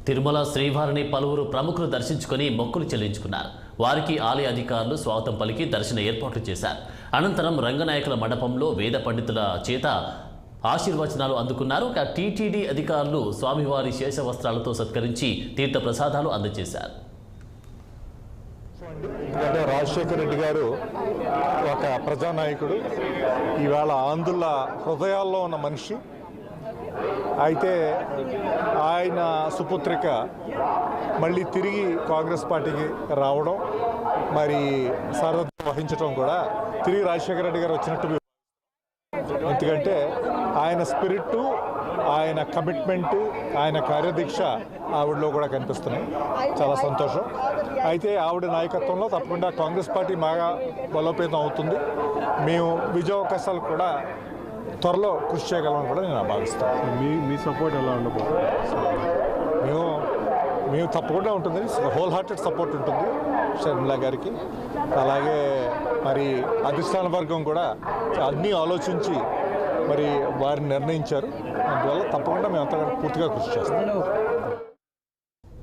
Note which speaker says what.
Speaker 1: తిరుమల శ్రీవారిని పలువురు ప్రముఖులు దర్శించుకుని మొక్కులు చెల్లించుకున్నారు. వారికి ఆలయ అధికారులు స్వాగతం పలికి దర్శన ఏర్పాట్లు చేశారు. అనంతరం రంగనాయకుల మండపంలో వేద పండితుల చేత ఆశీర్వచనాలు అందుకున్నారు. టీటీడీ అధికారులు స్వామివారి శేష వస్త్రాలతో సత్కరించి తీర్థ ప్రసాదాలు అందజేశారు.
Speaker 2: రాజశేఖర రెడ్డి గారు ఒక ప్రజానాయకుడు, ఈవేళ ఆంధ్రుల హృదయాల్లో ఉన్న మనిషి. అయితే ఆయన సుపుత్రిక మళ్ళీ తిరిగి కాంగ్రెస్ పార్టీకి రావడం, మరి సారథ్యం వహించడం కూడా తిరిగి రాజశేఖర రెడ్డి గారు వచ్చినట్టు. ఎందుకంటే ఆయన స్పిరిట్, ఆయన కమిట్మెంటు, ఆయన కార్యదీక్ష ఆవిడలో కూడా కనిపిస్తున్నాయి. చాలా సంతోషం. అయితే ఆవిడ నాయకత్వంలో తప్పకుండా కాంగ్రెస్ పార్టీ బాగా బలోపేతం అవుతుంది. మేము విజయావకాశాలు కూడా త్వరలో కృషి చేయగలమని కూడా నేను భావిస్తాను.
Speaker 3: మీ సపోర్ట్ ఎలా ఉండబోతుంది?
Speaker 2: మేము తప్పకుండా ఉంటుంది. హోల్ హార్టెడ్ సపోర్ట్ ఉంటుంది షర్మిలా గారికి. అలాగే మరి అధిష్టాన వర్గం కూడా అన్నీ ఆలోచించి మరి వారిని నిర్ణయించారు. అందువల్ల తప్పకుండా మేము అంతగా పూర్తిగా కృషి చేస్తాం.